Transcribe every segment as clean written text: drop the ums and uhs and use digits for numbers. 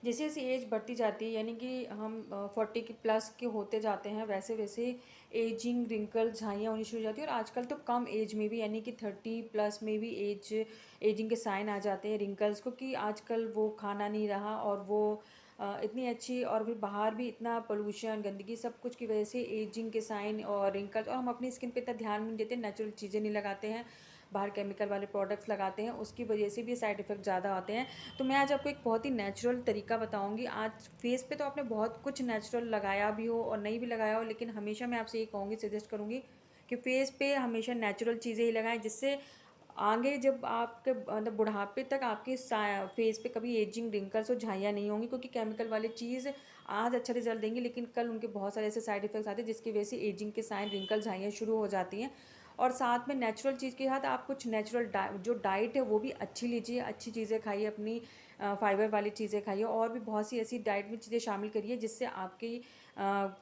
जैसे जैसे एज बढ़ती जाती है यानी कि हम 40 के प्लस के होते जाते हैं, वैसे वैसे एजिंग रिंकल झाइयाँ होनी शुरू हो जाती है। और आजकल तो कम एज में भी यानी कि 30 प्लस में भी एजिंग के साइन आ जाते हैं रिंकल्स को, कि आजकल वो खाना नहीं रहा और वो इतनी अच्छी, और फिर बाहर भी इतना पोल्यूशन गंदगी सब कुछ की वजह से एजिंग के साइन और रिंकल्स, और हम अपनी स्किन पे इतना ध्यान नहीं देते, नेचुरल चीज़ें नहीं लगाते हैं, बाहर केमिकल वाले प्रोडक्ट्स लगाते हैं, उसकी वजह से भी साइड इफ़ेक्ट ज़्यादा आते हैं। तो मैं आज आपको एक बहुत ही नेचुरल तरीका बताऊंगी। आज फेस पे तो आपने बहुत कुछ नेचुरल लगाया भी हो और नहीं भी लगाया हो, लेकिन हमेशा मैं आपसे ये कहूँगी, सजेस्ट करूँगी कि फेस पे हमेशा नेचुरल चीज़ें ही लगाएं, जिससे आगे जब आपके मतलब बुढ़ापे तक आपके फेस पे कभी एजिंग रिंकल्स और झाइयाँ नहीं होंगी, क्योंकि केमिकल वाली चीज़ आज अच्छा रिजल्ट देंगी लेकिन कल उनके बहुत सारे ऐसे साइड इफेक्ट्स आते हैं जिसकी वजह से एजिंग के साइन रिंकल झाइयाँ शुरू हो जाती हैं। और साथ में नेचुरल चीज़ के साथ आप कुछ नेचुरल जो डाइट है वो भी अच्छी लीजिए, अच्छी चीज़ें खाइए, अपनी फाइबर वाली चीज़ें खाइए, और भी बहुत सी ऐसी डाइट में चीज़ें शामिल करिए जिससे आपकी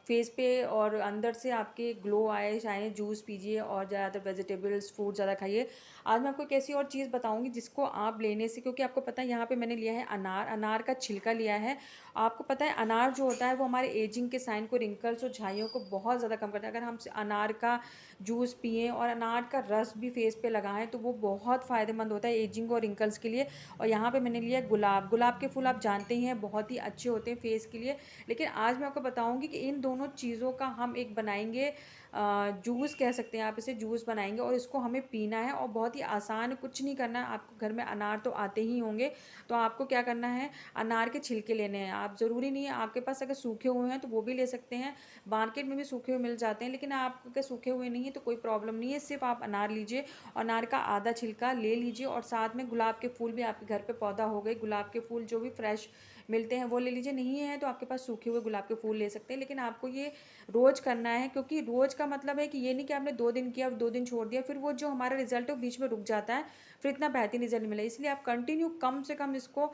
फेस पे और अंदर से आपके ग्लो आए शाए। जूस पीजिए और ज़्यादातर वेजिटेबल्स फ्रूट ज़्यादा खाइए। आज मैं आपको एक ऐसी और चीज़ बताऊंगी जिसको आप लेने से, क्योंकि आपको पता है यहाँ पे मैंने लिया है अनार, अनार का छिलका लिया है। आपको पता है अनार जो होता है वो हमारे एजिंग के साइन को, रिंकल्स और झाइयों को बहुत ज़्यादा कम करता है। अगर हम अनार का जूस पिएं और अनार का रस भी फेस पे लगाएं तो वो बहुत फ़ायदेमंद होता है एजिंग और रिंकल्स के लिए। और यहाँ पे मैंने लिया गुलाब, गुलाब के फूल आप जानते ही हैं बहुत ही अच्छे होते हैं फेस के लिए। लेकिन आज मैं आपको बताऊंगी कि इन दोनों चीज़ों का हम एक बनाएंगे जूस, कह सकते हैं आप इसे, जूस बनाएंगे और इसको हमें पीना है। और बहुत ही आसान है, कुछ नहीं करना है आपको, घर में अनार तो आते ही होंगे। तो आपको क्या करना है, अनार के छिलके लेने हैं। आप ज़रूरी नहीं है, आपके पास अगर सूखे हुए हैं तो वो भी ले सकते हैं, मार्केट में भी सूखे हुए मिल जाते हैं, लेकिन आपके अगर सूखे हुए नहीं है तो कोई प्रॉब्लम नहीं है, सिर्फ आप अनार लीजिए, अनार का आधा छिलका ले लीजिए। और साथ में गुलाब के फूल भी, आपके घर पे पौधा हो गए, गुलाब के फूल जो भी फ्रेश मिलते हैं वो ले लीजिए, नहीं है तो आपके पास सूखे हुए गुलाब के फूल ले सकते हैं। लेकिन आपको ये रोज़ करना है, क्योंकि रोज़ का मतलब है कि ये नहीं कि आपने 2 दिन किया और 2 दिन छोड़ दिया, फिर वो जो हमारा रिजल्ट है वो बीच में रुक जाता है, फिर इतना बेहतरीन रिजल्ट नहीं मिला। इसलिए आप कंटिन्यू कम से कम इसको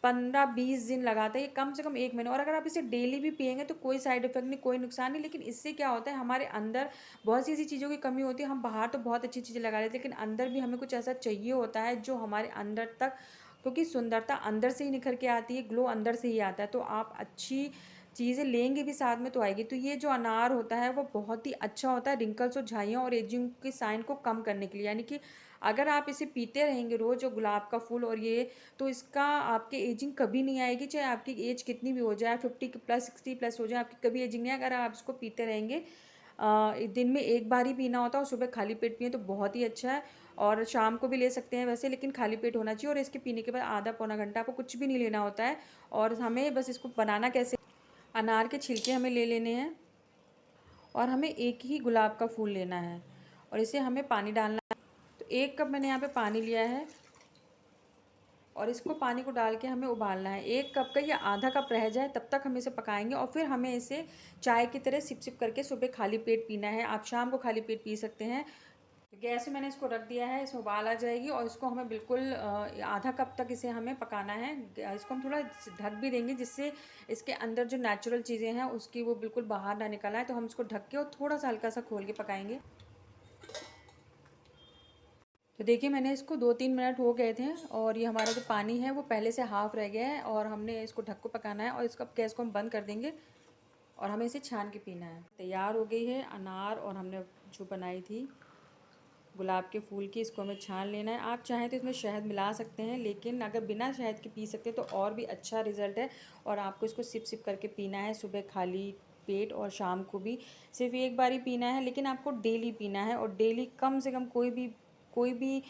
15-20 दिन लगाते हैं, कम से कम 1 महीने। और अगर आप इसे डेली भी पिएंगे तो कोई साइड इफेक्ट नहीं, कोई नुकसान नहीं। लेकिन इससे क्या होता है, हमारे अंदर बहुत सी ऐसी चीज़ों की कमी होती है। हम बाहर तो बहुत अच्छी चीज़ें लगा लेते हैं, लेकिन अंदर भी हमें कुछ ऐसा चाहिए होता है जो हमारे अंदर तक, क्योंकि सुंदरता अंदर से ही निखर के आती है, ग्लो अंदर से ही आता है। तो आप अच्छी चीज़ें लेंगे भी साथ में तो आएगी। तो ये जो अनार होता है वो बहुत ही अच्छा होता है रिंकल्स और झाइयाँ और एजिंग के साइन को कम करने के लिए। यानी कि अगर आप इसे पीते रहेंगे रोज़, जो गुलाब का फूल और ये, तो इसका आपके एजिंग कभी नहीं आएगी, चाहे आपकी एज कितनी भी हो जाए, 50 के प्लस 60 प्लस हो जाए, आपकी कभी एजिंग नहीं। अगर आप इसको पीते रहेंगे, दिन में एक बार ही पीना होता है, और सुबह खाली पेट पिए तो बहुत ही अच्छा है। और शाम को भी ले सकते हैं वैसे, लेकिन खाली पेट होना चाहिए। और इसके पीने के बाद आधा पौना घंटा आपको कुछ भी नहीं लेना होता है। और हमें बस इसको बनाना कैसे, अनार के छिलके हमें ले लेने हैं और हमें एक ही गुलाब का फूल लेना है, और इसे हमें पानी डालना है। तो 1 कप मैंने यहाँ पे पानी लिया है और इसको पानी को डाल के हमें उबालना है। 1 कप का या आधा कप रह जाए तब तक हम इसे पकाएंगे, और फिर हमें इसे चाय की तरह सिप सिप करके सुबह खाली पेट पीना है। आप शाम को खाली पेट पी सकते हैं। तो गैस पे मैंने इसको रख दिया है, इसमें उबाल आ जाएगी और इसको हमें बिल्कुल आधा कप तक इसे हमें पकाना है। इसको हम थोड़ा ढक भी देंगे, जिससे इसके अंदर जो नेचुरल चीज़ें हैं उसकी वो बिल्कुल बाहर ना निकल आए। तो हम इसको ढक के और थोड़ा सा हल्का सा खोल के पकाएंगे। तो देखिए मैंने इसको 2-3 मिनट हो गए थे, और ये हमारा जो पानी है वो पहले से हाफ़ रह गया है, और हमने इसको ढक को पकाना है। और इसका गैस को हम बंद कर देंगे और हमें इसे छान के पीना है। तैयार हो गई है अनार, और हमने जो बनाई थी गुलाब के फूल की, इसको हमें छान लेना है। आप चाहें तो इसमें शहद मिला सकते हैं, लेकिन अगर बिना शहद के पी सकते हैं तो और भी अच्छा रिज़ल्ट है। और आपको इसको सिप सिप करके पीना है, सुबह खाली पेट और शाम को भी। सिर्फ एक बार ही पीना है, लेकिन आपको डेली पीना है। और डेली कम से कम कोई भी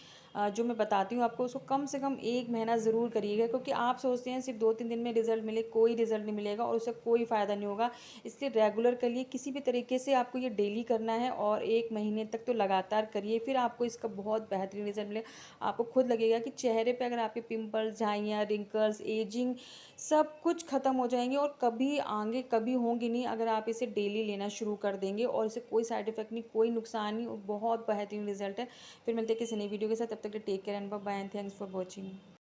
जो मैं बताती हूँ आपको, उसको कम से कम 1 महीना ज़रूर करिएगा। क्योंकि आप सोचते हैं सिर्फ 2-3 दिन में रिजल्ट मिले, कोई रिजल्ट नहीं मिलेगा और उससे कोई फ़ायदा नहीं होगा। इसलिए रेगुलर करिए, किसी भी तरीके से आपको ये डेली करना है, और 1 महीने तक तो लगातार करिए, फिर आपको इसका बहुत बेहतरीन रिजल्ट मिले। आपको खुद लगेगा कि चेहरे पे अगर आपके पिंपल्स, झाइयाँ, रिंकल्स, एजिंग सब कुछ ख़त्म हो जाएंगे, और कभी आगे कभी होंगी नहीं अगर आप इसे डेली लेना शुरू कर देंगे। और इसे कोई साइड इफेक्ट नहीं, कोई नुकसान नहीं, और बहुत बेहतरीन रिजल्ट है। फिर मिलते हैं किसी नई वीडियो के साथ, तब तक take care and bye bye, and thanks for watching.